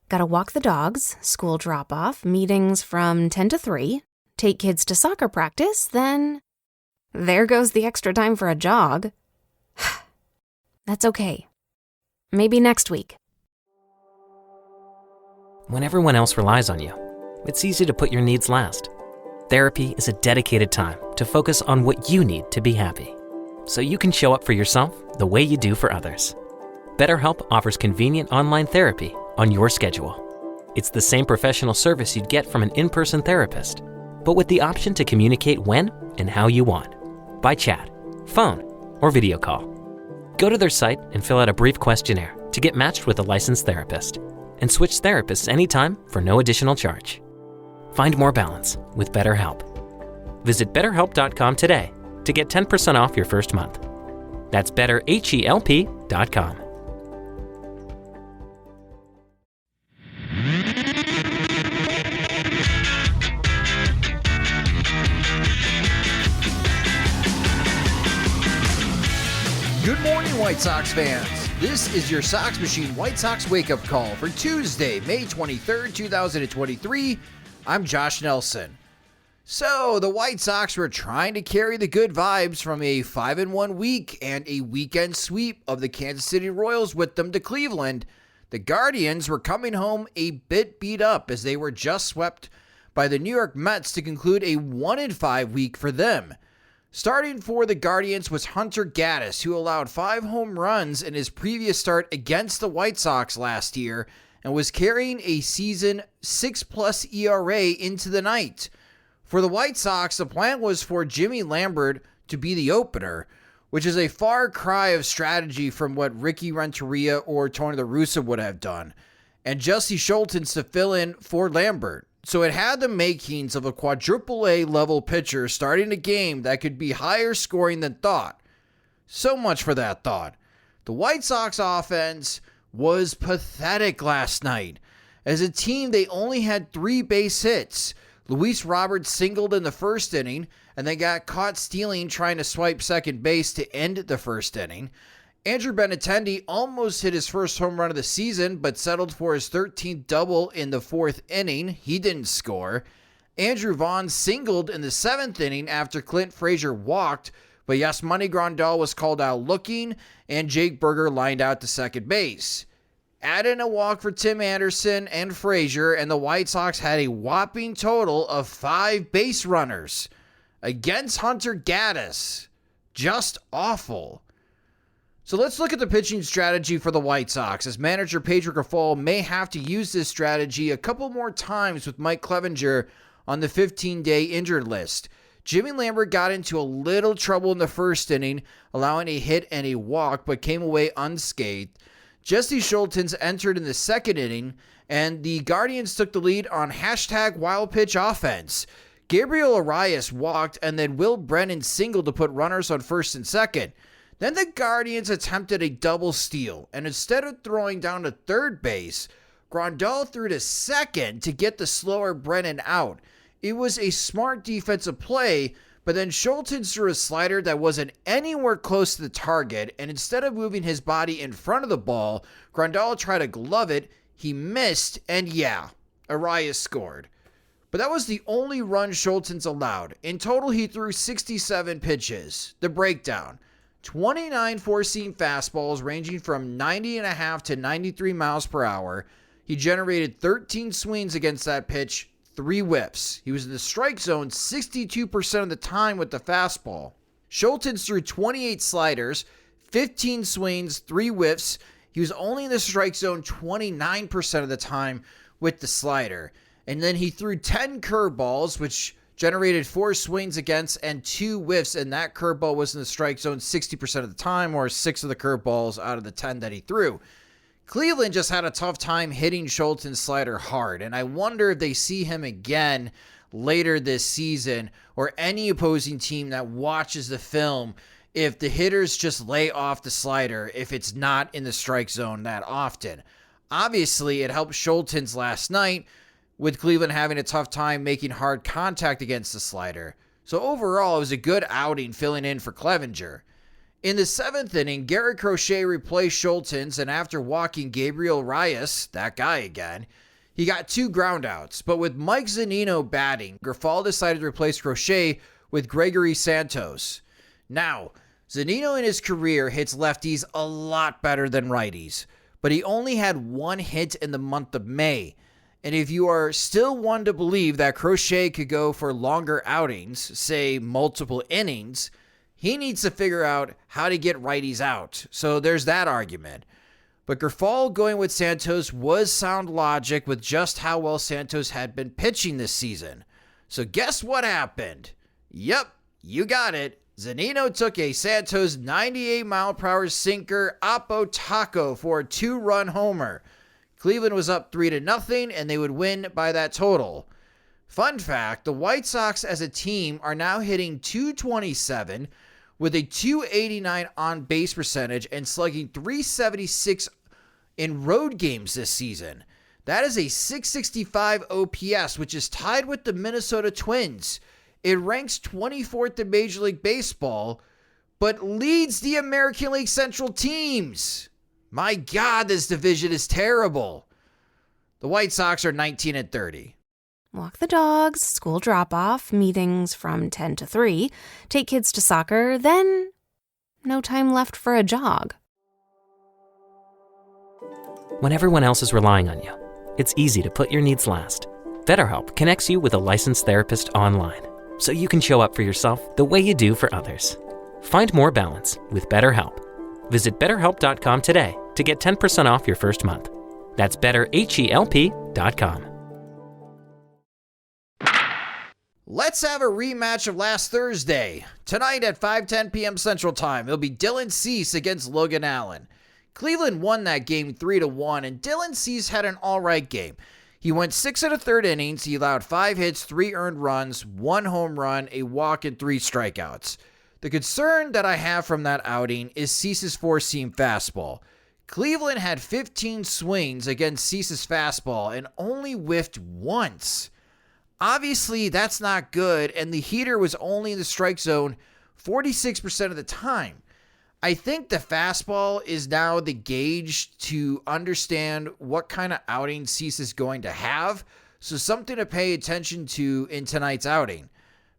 Gotta walk the dogs, school drop-off, meetings from 10 to 3, take kids to soccer practice, then there goes the extra time for a jog. That's okay. Maybe next week. When everyone else relies on you, it's easy to put your needs last. Therapy is a dedicated time to focus on what you need to be happy, so you can show up for yourself the way you do for others. BetterHelp offers convenient online therapy on your schedule. It's the same professional service you'd get from an in-person therapist, but with the option to communicate when and how you want, by chat, phone, or video call. Go to their site and fill out a brief questionnaire to get matched with a licensed therapist, and switch therapists anytime for no additional charge. Find more balance with BetterHelp. Visit BetterHelp.com today to get 10% off your first month. That's BetterHelp.com. Good morning, White Sox fans. This is your Sox Machine White Sox wake-up call for Tuesday, May 23rd, 2023. I'm Josh Nelson. So, the White Sox were trying to carry the good vibes from a 5-1 week and a weekend sweep of the Kansas City Royals with them to Cleveland. The Guardians were coming home a bit beat up as they were just swept by the New York Mets to conclude a 1-5 week for them. Starting for the Guardians was Hunter Gaddis, who allowed 5 home runs in his previous start against the White Sox last year and was carrying a season 6+ ERA into the night. For the White Sox, the plan was for Jimmy Lambert to be the opener, which is a far cry of strategy from what Ricky Renteria or Tony La Russa would have done, and Jesse Scholtens to fill in for Lambert. So it had the makings of a quadruple A level pitcher starting a game that could be higher scoring than thought. So much for that thought. The White Sox offense was pathetic last night. As a team, they only had 3 base hits. Luis Roberts singled in the first inning, and they got caught stealing trying to swipe second base to end the first inning. Andrew Benintendi almost hit his first home run of the season, but settled for his 13th double in the 4th inning. He didn't score. Andrew Vaughn singled in the 7th inning after Clint Frazier walked, but Yasmani Grandal was called out looking, and Jake Burger lined out to second base. Add in a walk for Tim Anderson and Frazier, and the White Sox had a whopping total of 5 base runners against Hunter Gaddis. Just awful. So let's look at the pitching strategy for the White Sox, as manager Pedro Grifol may have to use this strategy a couple more times with Mike Clevenger on the 15-day injured list. Jimmy Lambert got into a little trouble in the first inning, allowing a hit and a walk, but came away unscathed. Jesse Scholtens entered in the 2nd inning, and the Guardians took the lead on #wild pitch offense. Gabriel Arias walked, and then Will Brennan singled to put runners on first and second. Then the Guardians attempted a double steal, and instead of throwing down to third base, Grandal threw to second to get the slower Brennan out. It was a smart defensive play, but then Scholtens threw a slider that wasn't anywhere close to the target, and instead of moving his body in front of the ball, Grandal tried to glove it. He missed, and yeah, Arias scored. But that was the only run Scholtens allowed. In total, he threw 67 pitches. The breakdown: 29 four-seam fastballs ranging from 90.5 to 93 miles per hour. He generated 13 swings against that pitch, 3 whiffs. He was in the strike zone 62% of the time with the fastball. Scholtens threw 28 sliders, 15 swings, 3 whiffs. He was only in the strike zone 29% of the time with the slider. And then he threw 10 curveballs, which generated 4 swings against and 2 whiffs, and that curveball was in the strike zone 60% of the time, or 6 of the curveballs out of the 10 that he threw. Cleveland just had a tough time hitting Scholtens' slider hard, and I wonder if they see him again later this season, or any opposing team that watches the film, if the hitters just lay off the slider if it's not in the strike zone that often. Obviously, it helped Scholtens last night, with Cleveland having a tough time making hard contact against the slider. So overall, it was a good outing filling in for Clevenger. In the 7th inning, Garrett Crochet replaced Scholtens, and after walking Gabriel Reyes, that guy again, he got 2 groundouts. But with Mike Zunino batting, Grifol decided to replace Crochet with Gregory Santos. Now, Zunino in his career hits lefties a lot better than righties, but he only had 1 hit in the month of May. And if you are still one to believe that Crochet could go for longer outings, say multiple innings, he needs to figure out how to get righties out. So there's that argument. But Grifol going with Santos was sound logic with just how well Santos had been pitching this season. So guess what happened? Yep, you got it. Zunino took a Santos 98-mile-per-hour sinker Oppo Taco for a 2-run homer. Cleveland was up 3-0, and they would win by that total. Fun fact, the White Sox as a team are now hitting .227 with a .289 on-base percentage and slugging .376 in road games this season. That is a .665 OPS, which is tied with the Minnesota Twins. It ranks 24th in Major League Baseball, but leads the American League Central teams. My God, this division is terrible. The White Sox are 19-30. Walk the dogs, school drop-off, meetings from 10 to 3, take kids to soccer, then no time left for a jog. When everyone else is relying on you, it's easy to put your needs last. BetterHelp connects you with a licensed therapist online, so you can show up for yourself the way you do for others. Find more balance with BetterHelp. Visit BetterHelp.com today to get 10% off your first month. That's BetterHelp.com. Let's have a rematch of last Thursday. Tonight at 5:10 p.m. Central Time, it'll be Dylan Cease against Logan Allen. Cleveland won that game 3-1, and Dylan Cease had an all-right game. He went 6 1/3 innings. He allowed 5 hits, 3 earned runs, 1 home run, a walk, and 3 strikeouts. The concern that I have from that outing is Cease's four-seam fastball. Cleveland had 15 swings against Cease's fastball and only whiffed once. Obviously, that's not good, and the heater was only in the strike zone 46% of the time. I think the fastball is now the gauge to understand what kind of outing Cease is going to have, so something to pay attention to in tonight's outing.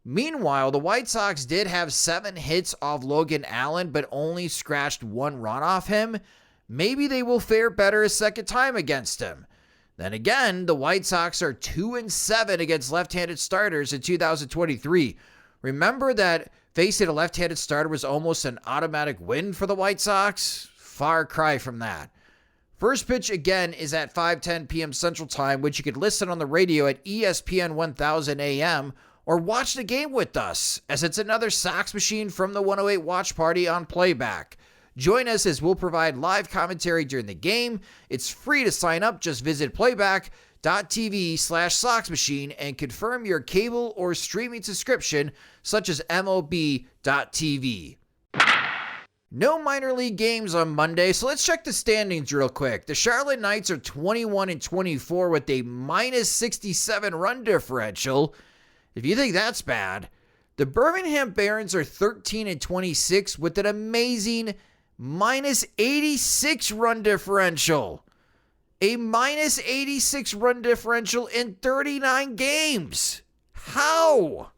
Meanwhile, the White Sox did have 7 hits off Logan Allen, but only scratched 1 run off him. Maybe they will fare better a second time against him. Then again, the White Sox are 2-7 against left-handed starters in 2023. Remember that facing a left-handed starter was almost an automatic win for the White Sox? Far cry from that. First pitch again is at 5:10 p.m. Central Time, which you could listen on the radio at ESPN 1000 AM or watch the game with us, as it's another Sox machine from the 108 Watch Party on playback. Join us as we'll provide live commentary during the game. It's free to sign up. Just visit playback.tv/Sox Machine and confirm your cable or streaming subscription, such as MLB.tv. No minor league games on Monday, so let's check the standings real quick. The Charlotte Knights are 21-24 with a -67 run differential. If you think that's bad, the Birmingham Barons are 13-26 with an amazing -86 run differential. A -86 run differential in 39 games. How?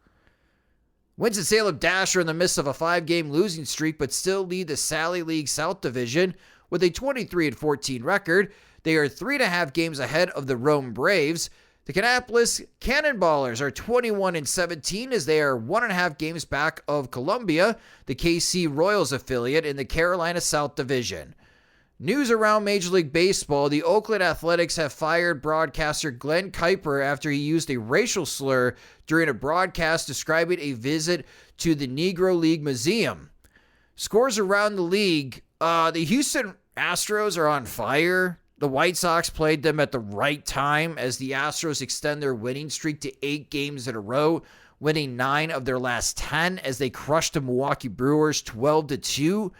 Winston-Salem Dash are in the midst of a 5-game losing streak, but still lead the Sally League South Division with a 23-14 record. They are 3.5 games ahead of the Rome Braves. The Kannapolis Cannonballers are 21-17 as they are 1.5 games back of Columbia, the KC Royals affiliate in the Carolina South Division. News around Major League Baseball: the Oakland Athletics have fired broadcaster Glenn Kuiper after he used a racial slur during a broadcast describing a visit to the Negro League Museum. Scores around the league: the Houston Astros are on fire. The White Sox played them at the right time as the Astros extend their winning streak to 8 games in a row, winning 9 of their last 10 as they crushed the Milwaukee Brewers 12-2.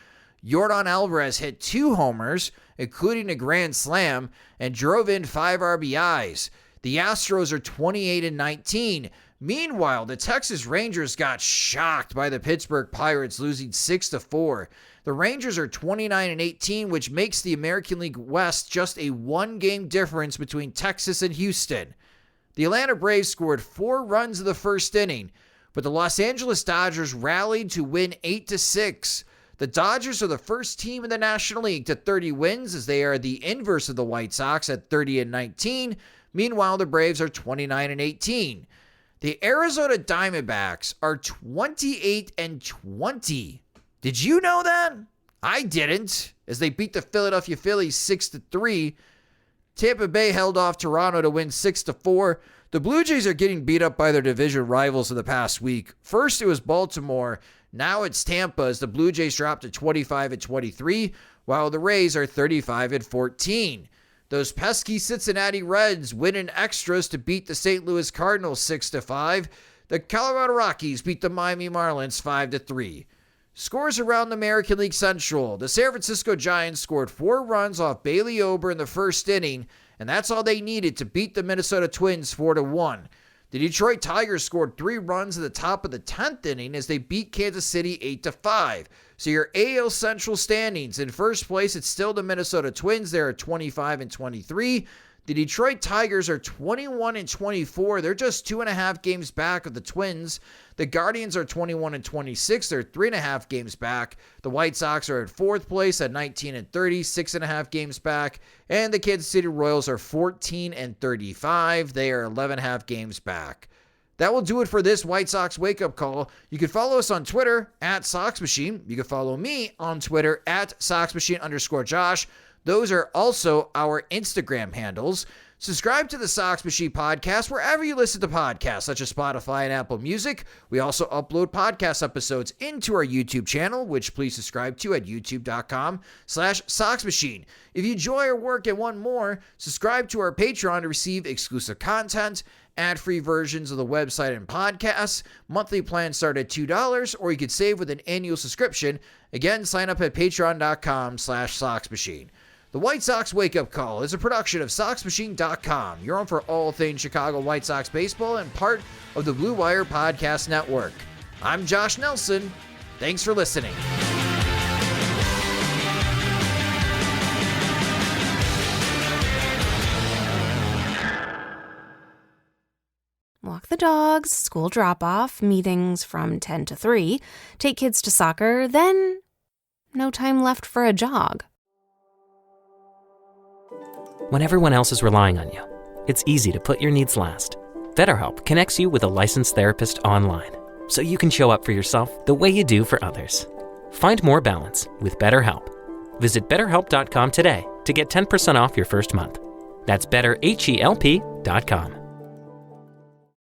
Yordan Alvarez hit 2 homers, including a grand slam, and drove in 5 RBIs. The Astros are 28-19. Meanwhile, the Texas Rangers got shocked by the Pittsburgh Pirates, losing 6-4. The Rangers are 29-18, which makes the American League West just a one-game difference between Texas and Houston. The Atlanta Braves scored 4 runs in the first inning, but the Los Angeles Dodgers rallied to win 8-6. The Dodgers are the first team in the National League to 30 wins, as they are the inverse of the White Sox at 30-19. Meanwhile, the Braves are 29-18. The Arizona Diamondbacks are 28-20. Did you know that? I didn't, as they beat the Philadelphia Phillies 6-3. Tampa Bay held off Toronto to win 6-4. The Blue Jays are getting beat up by their division rivals in the past week. First it was Baltimore, now it's Tampa, as the Blue Jays dropped to 25-23, while the Rays are 35-14. Those pesky Cincinnati Reds win in extras to beat the St. Louis Cardinals 6-5. The Colorado Rockies beat the Miami Marlins 5-3. Scores around the American League Central. The San Francisco Giants scored 4 runs off Bailey Ober in the first inning, and that's all they needed to beat the Minnesota Twins 4-1. The Detroit Tigers scored 3 runs at the top of the 10th inning as they beat Kansas City 8-5. So your AL Central standings, in first place, it's still the Minnesota Twins. They're at 25-23. The Detroit Tigers are 21-24. They're just 2.5 games back of the Twins. The Guardians are 21-26. They're 3.5 games back. The White Sox are at 4th place at 19-30, 6.5 games back. And the Kansas City Royals are 14-35. They are 11.5 games back. That will do it for this White Sox wake-up call. You can follow us on Twitter at SoxMachine. You can follow me on Twitter at SoxMachine_Josh. Those are also our Instagram handles. Subscribe to the Sox Machine podcast wherever you listen to podcasts, such as Spotify and Apple Music. We also upload podcast episodes into our YouTube channel, which please subscribe to at youtube.com/SoxMachine. If you enjoy our work and want more, subscribe to our Patreon to receive exclusive content, ad-free versions of the website and podcasts. Monthly plans start at $2, or you could save with an annual subscription. Again, sign up at patreon.com/SoxMachine. The White Sox Wake Up Call is a production of SoxMachine.com. You're on for all things Chicago White Sox baseball and part of the Blue Wire Podcast Network. I'm Josh Nelson. Thanks for listening. Walk the dogs, school drop-off, meetings from 10 to 3, take kids to soccer, then no time left for a jog. When everyone else is relying on you, it's easy to put your needs last. BetterHelp connects you with a licensed therapist online, so you can show up for yourself the way you do for others. Find more balance with BetterHelp. Visit BetterHelp.com today to get 10% off your first month. That's BetterHelp.com.